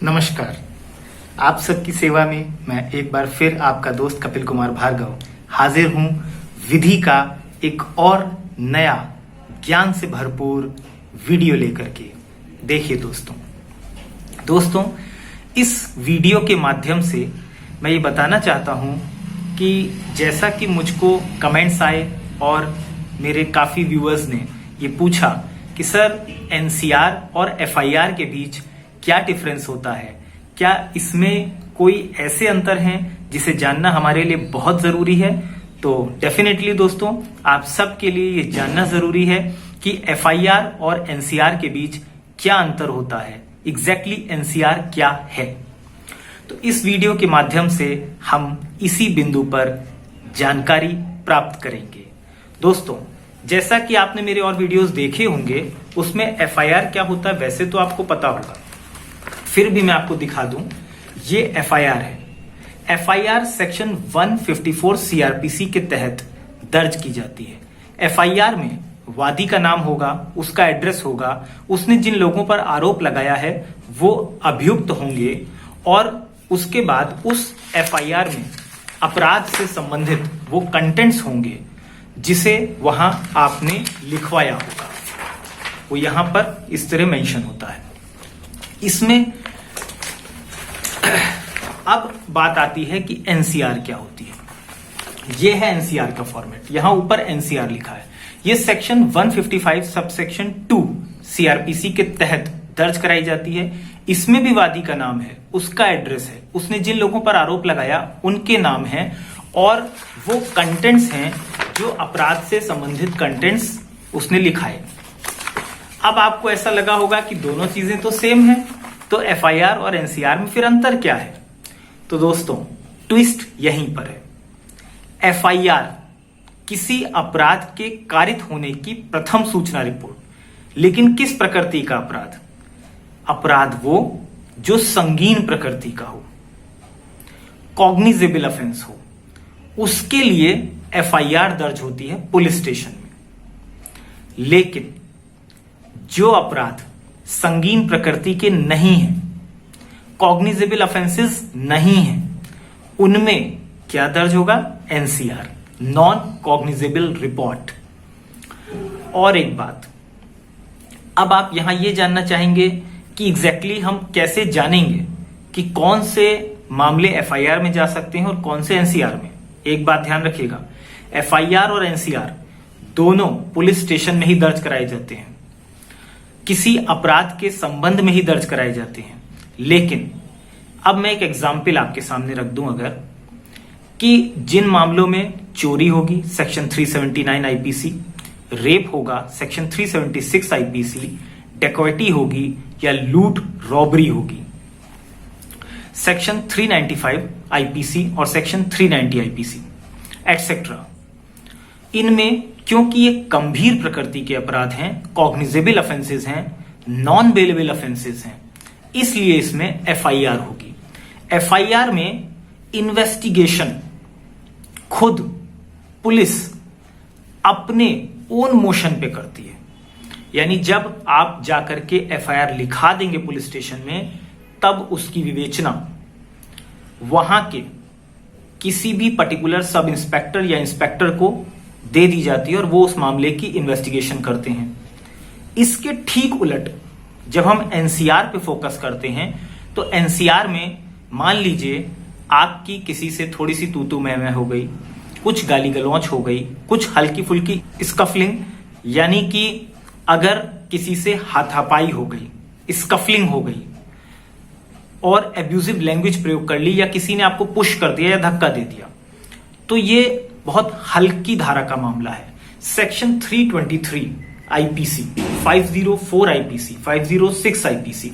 नमस्कार। आप सबकी सेवा में मैं एक बार फिर आपका दोस्त कपिल कुमार भार्गव हाजिर हूं विधि का एक और नया ज्ञान से भरपूर वीडियो लेकर के। देखिए दोस्तों इस वीडियो के माध्यम से मैं ये बताना चाहता हूं कि जैसा कि मुझको कमेंट्स आए और मेरे काफी व्यूअर्स ने ये पूछा कि सर एनसीआर और एफआईआर के बीच क्या डिफरेंस होता है, क्या इसमें कोई ऐसे अंतर हैं जिसे जानना हमारे लिए बहुत जरूरी है। तो डेफिनेटली दोस्तों आप सबके लिए ये जानना जरूरी है कि एफआईआर और एनसीआर के बीच क्या अंतर होता है, एग्जैक्टली एनसीआर क्या है। तो इस वीडियो के माध्यम से हम इसी बिंदु पर जानकारी प्राप्त करेंगे। दोस्तों जैसा कि आपने मेरे और वीडियोस देखे होंगे उसमें एफआईआर क्या होता है वैसे तो आपको पता होगा, फिर भी मैं आपको दिखा दूं। ये एफआईआर है। एफआईआर सेक्शन 154 सीआरपीसी के तहत दर्ज की जाती है। एफआईआर में वादी का नाम होगा, उसका एड्रेस होगा, उसने जिन लोगों पर आरोप लगाया है वो अभियुक्त होंगे और उसके बाद उस एफआईआर में अपराध से संबंधित वो कंटेंट्स होंगे जिसे वहां आपने लिखवाया होगा। वो यहां पर इस तरह मेंशन होता है। इसमें अब बात आती है कि एनसीआर क्या होती है। ये है एनसीआर का फॉर्मेट, यहां ऊपर एनसीआर लिखा है। ये सेक्शन 155 सबसेक्शन 2 सीआरपीसी के तहत दर्ज कराई जाती है। इसमें भी वादी का नाम है, उसका एड्रेस है, उसने जिन लोगों पर आरोप लगाया उनके नाम है और वो कंटेंट्स हैं जो अपराध से संबंधित कंटेंट्स उसने लिखा है। अब आपको ऐसा लगा होगा कि दोनों चीजें तो सेम है, तो एफआईआर और एनसीआर में फिर अंतर क्या है। तो दोस्तों ट्विस्ट यहीं पर है। एफआईआर किसी अपराध के कारित होने की प्रथम सूचना रिपोर्ट, लेकिन किस प्रकृति का अपराध? अपराध वो जो संगीन प्रकृति का हो, कॉग्निजेबल ऑफेंस हो, उसके लिए एफआईआर दर्ज होती है पुलिस स्टेशन में। लेकिन जो अपराध संगीन प्रकृति के नहीं है, कॉग्निजेबल ऑफेंसेस नहीं है, उनमें क्या दर्ज होगा? NCR, non cognizable report. और एक बात, अब आप यहां यह जानना चाहेंगे कि एग्जैक्टली हम कैसे जानेंगे कि कौन से मामले एफआईआर में जा सकते हैं और कौन से एनसीआर में। एक बात ध्यान रखिएगा, एफआईआर और एनसीआर दोनों पुलिस स्टेशन में ही दर्ज कराए जाते हैं, किसी अपराध के संबंध में ही दर्ज कराए जाते हैं। लेकिन अब मैं एक एग्जाम्पल आपके सामने रख दूं, अगर कि जिन मामलों में चोरी होगी सेक्शन 379 आईपीसी, रेप होगा सेक्शन 376 आईपीसी, डकैती होगी या लूट रॉबरी होगी सेक्शन 395 आईपीसी और सेक्शन 390 आईपीसी एटसेट्रा, इनमें क्योंकि ये गंभीर प्रकृति के अपराध हैं, कॉग्निजेबल ऑफेंसेस हैं, नॉन बेलेबल ऑफेंसेस हैं, इसलिए इसमें एफआईआर होगी। एफआईआर में इन्वेस्टिगेशन खुद पुलिस अपने ओन मोशन पे करती है। यानी जब आप जाकर के एफआईआर लिखा देंगे पुलिस स्टेशन में, तब उसकी विवेचना वहां के किसी भी पर्टिकुलर सब इंस्पेक्टर या इंस्पेक्टर को दे दी जाती है और वो उस मामले की इन्वेस्टिगेशन करते हैं। इसके ठीक उलट जब हम एनसीआर पे फोकस करते हैं तो एनसीआर में मान लीजिए आपकी किसी से थोड़ी सी तू मैं हो गई, कुछ गाली गलौच हो गई, कुछ हल्की फुल्की स्कफलिंग, यानी कि अगर किसी से हाथापाई हो गई, स्कफलिंग हो गई और एब्यूजिव लैंग्वेज प्रयोग कर ली या किसी ने आपको पुश कर दिया या धक्का दे दिया, तो ये बहुत हल्की धारा का मामला है। सेक्शन 323 आईपीसी, 504 आईपीसी, 506 आईपीसी,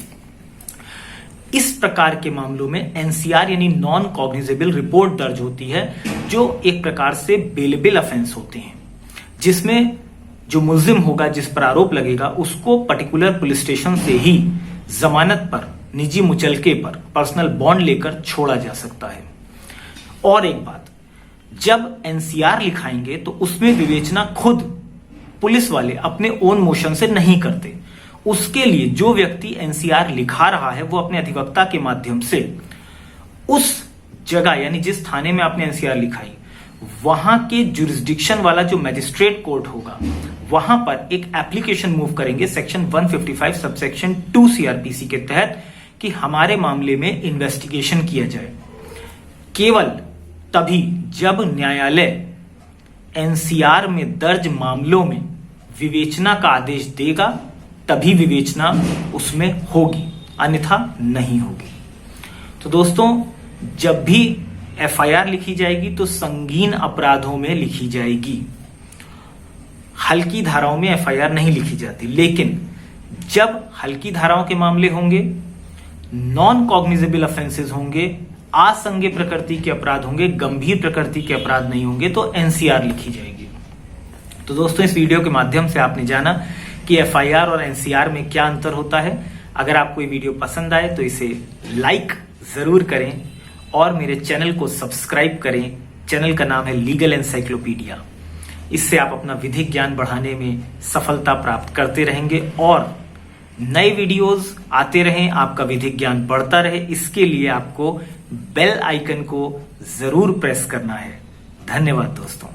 इस प्रकार के मामलों में एनसीआर यानी नॉन कॉग्निजेबल रिपोर्ट दर्ज होती है, जो एक प्रकार से बेलेबल ऑफेंस होते हैं, जिसमें जो मुल्जिम होगा, जिस पर आरोप लगेगा, उसको पर्टिकुलर पुलिस स्टेशन से ही जमानत पर, निजी मुचलके पर, पर्सनल बॉन्ड लेकर छोड़ा जा सकता है। और एक बात, जब एनसीआर लिखाएंगे तो उसमें विवेचना खुद पुलिस वाले अपने ओन मोशन से नहीं करते, उसके लिए जो व्यक्ति एनसीआर लिखा रहा है वो अपने अधिवक्ता के माध्यम से उस जगह यानी जिस थाने में आपने एनसीआर लिखाई वहां के जुरिस्डिक्शन वाला जो मैजिस्ट्रेट कोर्ट होगा वहां पर एक एप्लीकेशन मूव करेंगे सेक्शन 155 सबसेक्शन 2 सीआरपीसी के तहत कि हमारे मामले में इन्वेस्टिगेशन किया जाए। केवल तभी जब न्यायालय एनसीआर में दर्ज मामलों में विवेचना का आदेश देगा तभी विवेचना उसमें होगी, अन्यथा नहीं होगी। तो दोस्तों, जब भी एफआईआर लिखी जाएगी तो संगीन अपराधों में लिखी जाएगी, हल्की धाराओं में एफआईआर नहीं लिखी जाती। लेकिन जब हल्की धाराओं के मामले होंगे, नॉन कॉग्निजेबल ऑफेंसेस होंगे, आसंज्ञेय प्रकृति के अपराध होंगे, गंभीर प्रकृति के अपराध नहीं होंगे, तो एनसीआर लिखी जाएगी। तो दोस्तों, इस वीडियो के माध्यम से आपने जाना कि एफआईआर और एनसीआर में क्या अंतर होता है। अगर आपको ये वीडियो पसंद आए तो इसे लाइक जरूर करें और मेरे चैनल को सब्सक्राइब करें। चैनल का नाम है लीगल एनसाइक्लोपीडिया। इससे आप अपना विधिक ज्ञान बढ़ाने में सफलता प्राप्त करते रहेंगे और नए वीडियोस आते रहें, आपका विधिक ज्ञान बढ़ता रहे। इसके लिए आपको बेल आइकन को जरूर प्रेस करना है। धन्यवाद दोस्तों।